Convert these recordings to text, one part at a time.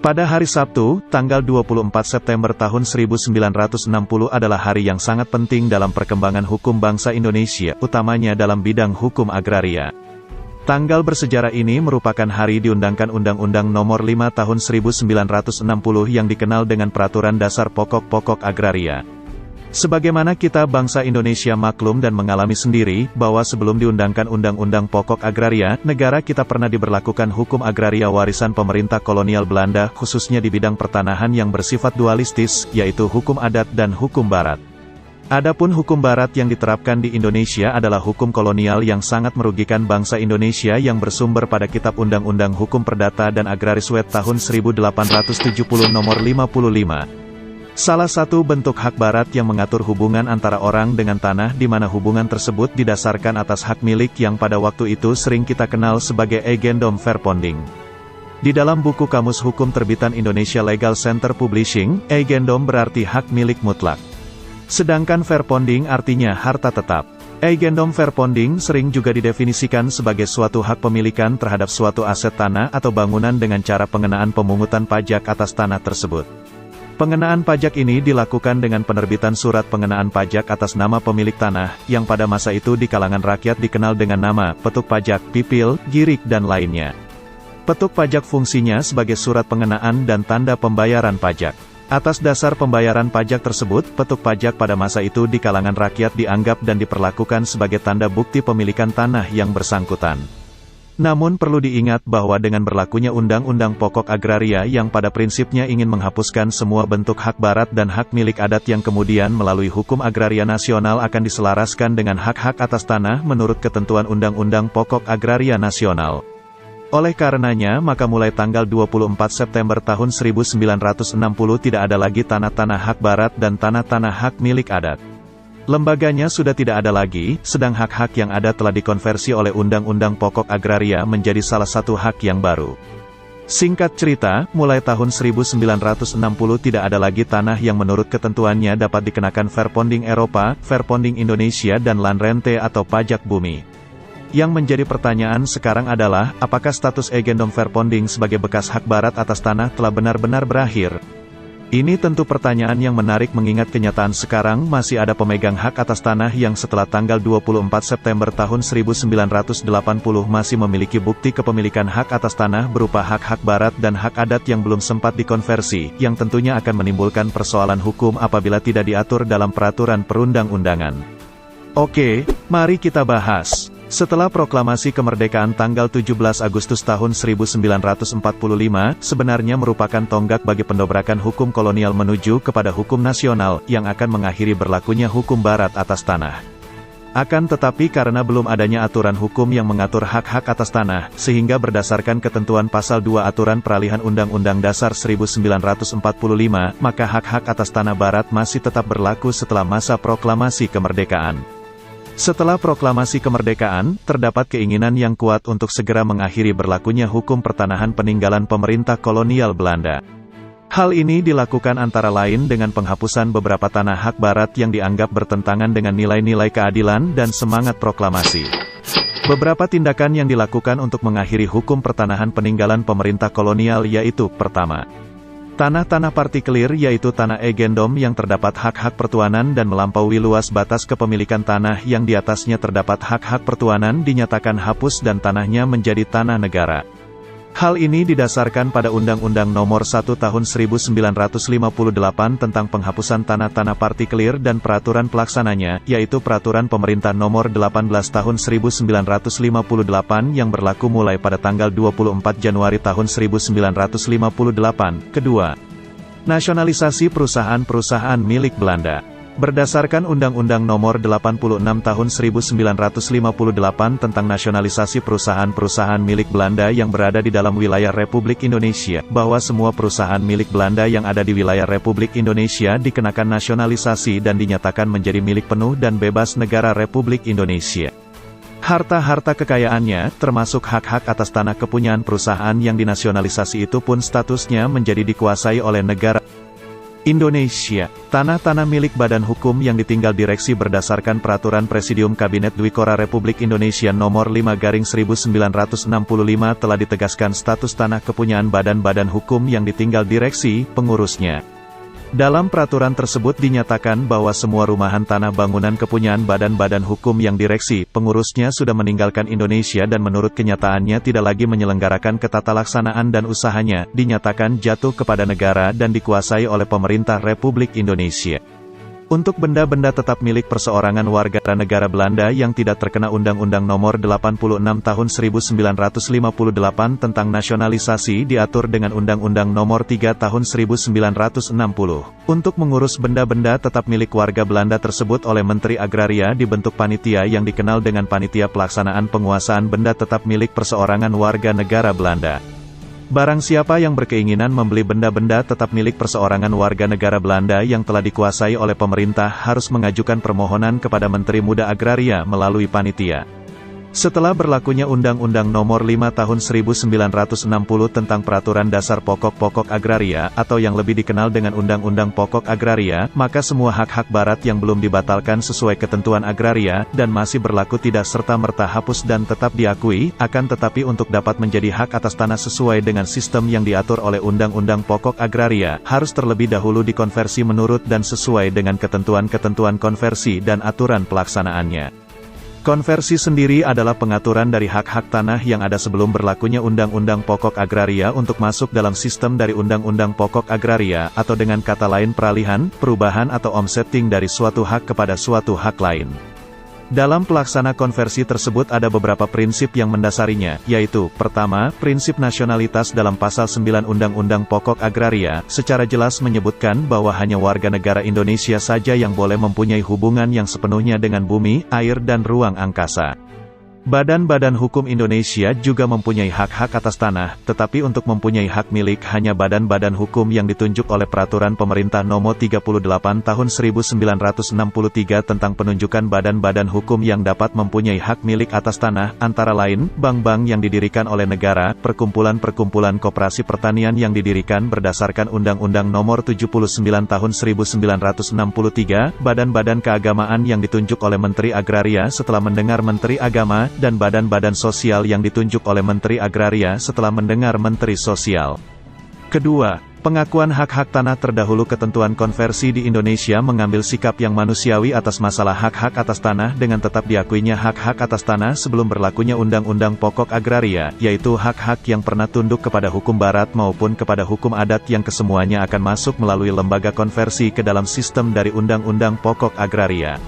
Pada hari Sabtu, tanggal 24 September tahun 1960 adalah hari yang sangat penting dalam perkembangan hukum bangsa Indonesia, utamanya dalam bidang hukum agraria. Tanggal bersejarah ini merupakan hari diundangkan Undang-Undang Nomor 5 Tahun 1960 yang dikenal dengan Peraturan Dasar Pokok-Pokok Agraria. Sebagaimana kita bangsa Indonesia maklum dan mengalami sendiri, bahwa sebelum diundangkan Undang-Undang Pokok Agraria, negara kita pernah diberlakukan hukum agraria warisan pemerintah kolonial Belanda, khususnya di bidang pertanahan yang bersifat dualistis, yaitu hukum adat dan hukum barat. Adapun hukum barat yang diterapkan di Indonesia adalah hukum kolonial yang sangat merugikan bangsa Indonesia yang bersumber pada Kitab Undang-Undang Hukum Perdata dan Agraris Wet tahun 1870 nomor 55. Salah satu bentuk hak barat yang mengatur hubungan antara orang dengan tanah di mana hubungan tersebut didasarkan atas hak milik yang pada waktu itu sering kita kenal sebagai Eigendom Verponding. Di dalam buku Kamus Hukum terbitan Indonesia Legal Center Publishing, Eigendom berarti hak milik mutlak. Sedangkan Verponding artinya harta tetap. Eigendom Verponding sering juga didefinisikan sebagai suatu hak pemilikan terhadap suatu aset tanah atau bangunan dengan cara pengenaan pemungutan pajak atas tanah tersebut. Pengenaan pajak ini dilakukan dengan penerbitan surat pengenaan pajak atas nama pemilik tanah, yang pada masa itu di kalangan rakyat dikenal dengan nama petuk pajak, pipil, girik dan lainnya. Petuk pajak fungsinya sebagai surat pengenaan dan tanda pembayaran pajak. Atas dasar pembayaran pajak tersebut, petuk pajak pada masa itu di kalangan rakyat dianggap dan diperlakukan sebagai tanda bukti pemilikan tanah yang bersangkutan. Namun perlu diingat bahwa dengan berlakunya Undang-Undang Pokok Agraria yang pada prinsipnya ingin menghapuskan semua bentuk hak barat dan hak milik adat yang kemudian melalui hukum agraria nasional akan diselaraskan dengan hak-hak atas tanah menurut ketentuan Undang-Undang Pokok Agraria Nasional. Oleh karenanya, maka mulai tanggal 24 September tahun 1960 tidak ada lagi tanah-tanah hak barat dan tanah-tanah hak milik adat. Lembaganya sudah tidak ada lagi, sedang hak-hak yang ada telah dikonversi oleh Undang-Undang Pokok Agraria menjadi salah satu hak yang baru. Singkat cerita, mulai tahun 1960 tidak ada lagi tanah yang menurut ketentuannya dapat dikenakan Verponding Eropa, Verponding Indonesia dan Landrente atau pajak bumi. Yang menjadi pertanyaan sekarang adalah, apakah status Eigendom Verponding sebagai bekas hak barat atas tanah telah benar-benar berakhir? Ini tentu pertanyaan yang menarik mengingat kenyataan sekarang masih ada pemegang hak atas tanah yang setelah tanggal 24 September tahun 1980 masih memiliki bukti kepemilikan hak atas tanah berupa hak-hak barat dan hak adat yang belum sempat dikonversi, yang tentunya akan menimbulkan persoalan hukum apabila tidak diatur dalam peraturan perundang-undangan. Oke, mari kita bahas. Setelah proklamasi kemerdekaan tanggal 17 Agustus tahun 1945, sebenarnya merupakan tonggak bagi pendobrakan hukum kolonial menuju kepada hukum nasional, yang akan mengakhiri berlakunya hukum barat atas tanah. Akan tetapi karena belum adanya aturan hukum yang mengatur hak-hak atas tanah, sehingga berdasarkan ketentuan Pasal 2 Aturan Peralihan Undang-Undang Dasar 1945, maka hak-hak atas tanah barat masih tetap berlaku setelah masa proklamasi kemerdekaan. Setelah proklamasi kemerdekaan, terdapat keinginan yang kuat untuk segera mengakhiri berlakunya hukum pertanahan peninggalan pemerintah kolonial Belanda. Hal ini dilakukan antara lain dengan penghapusan beberapa tanah hak barat yang dianggap bertentangan dengan nilai-nilai keadilan dan semangat proklamasi. Beberapa tindakan yang dilakukan untuk mengakhiri hukum pertanahan peninggalan pemerintah kolonial yaitu, pertama, tanah-tanah partikelir yaitu tanah Eigendom yang terdapat hak-hak pertuanan dan melampaui luas batas kepemilikan tanah yang di atasnya terdapat hak-hak pertuanan dinyatakan hapus dan tanahnya menjadi tanah negara. Hal ini didasarkan pada Undang-Undang Nomor 1 Tahun 1958 tentang penghapusan tanah-tanah partikelir dan peraturan pelaksananya, yaitu Peraturan Pemerintah Nomor 18 Tahun 1958 yang berlaku mulai pada tanggal 24 Januari tahun 1958. Kedua, nasionalisasi perusahaan-perusahaan milik Belanda. Berdasarkan Undang-Undang Nomor 86 Tahun 1958 tentang nasionalisasi perusahaan-perusahaan milik Belanda yang berada di dalam wilayah Republik Indonesia, bahwa semua perusahaan milik Belanda yang ada di wilayah Republik Indonesia dikenakan nasionalisasi dan dinyatakan menjadi milik penuh dan bebas negara Republik Indonesia. Harta-harta kekayaannya, termasuk hak-hak atas tanah kepunyaan perusahaan yang dinasionalisasi itu pun statusnya menjadi dikuasai oleh negara. Indonesia, tanah-tanah milik badan hukum yang ditinggal direksi berdasarkan Peraturan Presidium Kabinet Dwikora Republik Indonesia Nomor 5/1965 telah ditegaskan status tanah kepunyaan badan-badan hukum yang ditinggal direksi, pengurusnya. Dalam peraturan tersebut dinyatakan bahwa semua rumahan tanah bangunan kepunyaan badan-badan hukum yang direksi, pengurusnya sudah meninggalkan Indonesia dan menurut kenyataannya tidak lagi menyelenggarakan ketatalaksanaan dan usahanya, dinyatakan jatuh kepada negara dan dikuasai oleh pemerintah Republik Indonesia. Untuk benda-benda tetap milik perseorangan warga negara Belanda yang tidak terkena Undang-Undang Nomor 86 Tahun 1958 tentang nasionalisasi diatur dengan Undang-Undang Nomor 3 Tahun 1960. Untuk mengurus benda-benda tetap milik warga Belanda tersebut oleh Menteri Agraria dibentuk panitia yang dikenal dengan Panitia Pelaksanaan Penguasaan Benda Tetap Milik Perseorangan Warga Negara Belanda. Barang siapa yang berkeinginan membeli benda-benda tetap milik perseorangan warga negara Belanda yang telah dikuasai oleh pemerintah harus mengajukan permohonan kepada Menteri Muda Agraria melalui panitia. Setelah berlakunya Undang-Undang Nomor 5 Tahun 1960 tentang Peraturan Dasar Pokok-Pokok Agraria, atau yang lebih dikenal dengan Undang-Undang Pokok Agraria, maka semua hak-hak barat yang belum dibatalkan sesuai ketentuan agraria, dan masih berlaku tidak serta-merta hapus dan tetap diakui, akan tetapi untuk dapat menjadi hak atas tanah sesuai dengan sistem yang diatur oleh Undang-Undang Pokok Agraria, harus terlebih dahulu dikonversi menurut dan sesuai dengan ketentuan-ketentuan konversi dan aturan pelaksanaannya. Konversi sendiri adalah pengaturan dari hak-hak tanah yang ada sebelum berlakunya Undang-Undang Pokok Agraria untuk masuk dalam sistem dari Undang-Undang Pokok Agraria, atau dengan kata lain peralihan, perubahan atau omsetting dari suatu hak kepada suatu hak lain. Dalam pelaksana konversi tersebut ada beberapa prinsip yang mendasarinya, yaitu, pertama, prinsip nasionalitas dalam Pasal 9 Undang-Undang Pokok Agraria, secara jelas menyebutkan bahwa hanya warga negara Indonesia saja yang boleh mempunyai hubungan yang sepenuhnya dengan bumi, air dan ruang angkasa. Badan-badan hukum Indonesia juga mempunyai hak-hak atas tanah, tetapi untuk mempunyai hak milik hanya badan-badan hukum yang ditunjuk oleh Peraturan Pemerintah Nomor 38 Tahun 1963 tentang penunjukan badan-badan hukum yang dapat mempunyai hak milik atas tanah, antara lain, bank-bank yang didirikan oleh negara, perkumpulan-perkumpulan koperasi pertanian yang didirikan berdasarkan Undang-Undang Nomor 79 Tahun 1963, badan-badan keagamaan yang ditunjuk oleh Menteri Agraria setelah mendengar Menteri Agama, dan badan-badan sosial yang ditunjuk oleh Menteri Agraria setelah mendengar Menteri Sosial. Kedua, pengakuan hak-hak tanah terdahulu. Ketentuan konversi di Indonesia mengambil sikap yang manusiawi atas masalah hak-hak atas tanah dengan tetap diakuinya hak-hak atas tanah sebelum berlakunya Undang-Undang Pokok Agraria, yaitu hak-hak yang pernah tunduk kepada hukum barat maupun kepada hukum adat yang kesemuanya akan masuk melalui lembaga konversi ke dalam sistem dari Undang-Undang Pokok Agraria.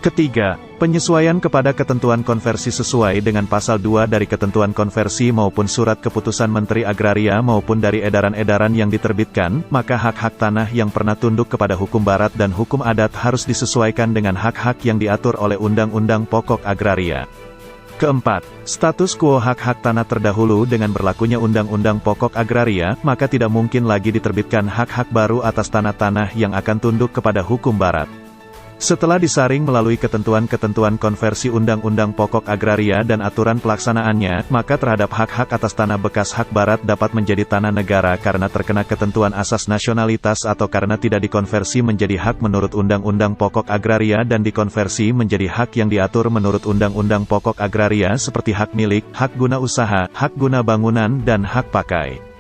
Ketiga, penyesuaian kepada ketentuan konversi sesuai dengan Pasal 2 dari Ketentuan Konversi maupun Surat Keputusan Menteri Agraria maupun dari edaran-edaran yang diterbitkan, maka hak-hak tanah yang pernah tunduk kepada hukum barat dan hukum adat harus disesuaikan dengan hak-hak yang diatur oleh Undang-Undang Pokok Agraria. Keempat, status quo hak-hak tanah terdahulu dengan berlakunya Undang-Undang Pokok Agraria, maka tidak mungkin lagi diterbitkan hak-hak baru atas tanah-tanah yang akan tunduk kepada hukum barat. Setelah disaring melalui ketentuan-ketentuan konversi Undang-Undang Pokok Agraria dan aturan pelaksanaannya, maka terhadap hak-hak atas tanah bekas hak barat dapat menjadi tanah negara karena terkena ketentuan asas nasionalitas atau karena tidak dikonversi menjadi hak menurut Undang-Undang Pokok Agraria dan dikonversi menjadi hak yang diatur menurut Undang-Undang Pokok Agraria seperti hak milik, hak guna usaha, hak guna bangunan dan hak pakai.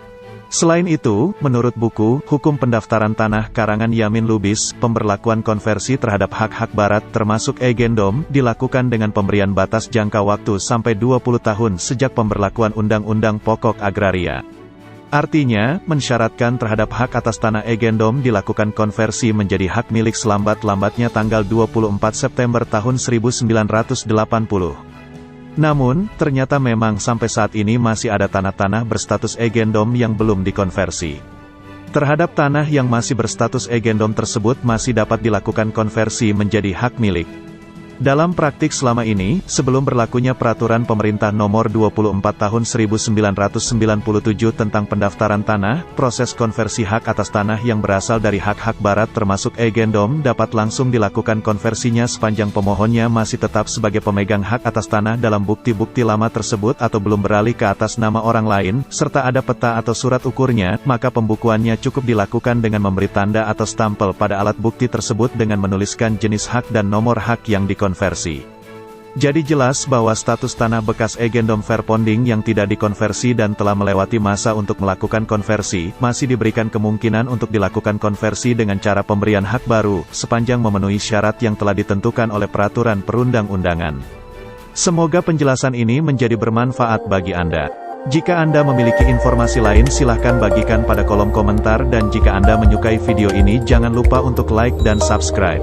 Selain itu, menurut buku Hukum Pendaftaran Tanah karangan Yamin Lubis, pemberlakuan konversi terhadap hak-hak barat termasuk agendom dilakukan dengan pemberian batas jangka waktu sampai 20 tahun sejak pemberlakuan Undang-Undang Pokok Agraria. Artinya, mensyaratkan terhadap hak atas tanah agendom dilakukan konversi menjadi hak milik selambat-lambatnya tanggal 24 September tahun 1980. Namun, ternyata memang sampai saat ini masih ada tanah-tanah berstatus agendom yang belum dikonversi. Terhadap tanah yang masih berstatus agendom tersebut masih dapat dilakukan konversi menjadi hak milik. Dalam praktik selama ini, sebelum berlakunya Peraturan Pemerintah Nomor 24 Tahun 1997 tentang pendaftaran tanah, proses konversi hak atas tanah yang berasal dari hak-hak barat termasuk agendom dapat langsung dilakukan konversinya sepanjang pemohonnya masih tetap sebagai pemegang hak atas tanah dalam bukti-bukti lama tersebut atau belum beralih ke atas nama orang lain, serta ada peta atau surat ukurnya, maka pembukuannya cukup dilakukan dengan memberi tanda atau stempel pada alat bukti tersebut dengan menuliskan jenis hak dan nomor hak yang dikonversi. Jadi jelas bahwa status tanah bekas agendom verponding yang tidak dikonversi dan telah melewati masa untuk melakukan konversi, masih diberikan kemungkinan untuk dilakukan konversi dengan cara pemberian hak baru, sepanjang memenuhi syarat yang telah ditentukan oleh peraturan perundang-undangan. Semoga penjelasan ini menjadi bermanfaat bagi Anda. Jika Anda memiliki informasi lain silahkan bagikan pada kolom komentar dan jika Anda menyukai video ini jangan lupa untuk like dan subscribe.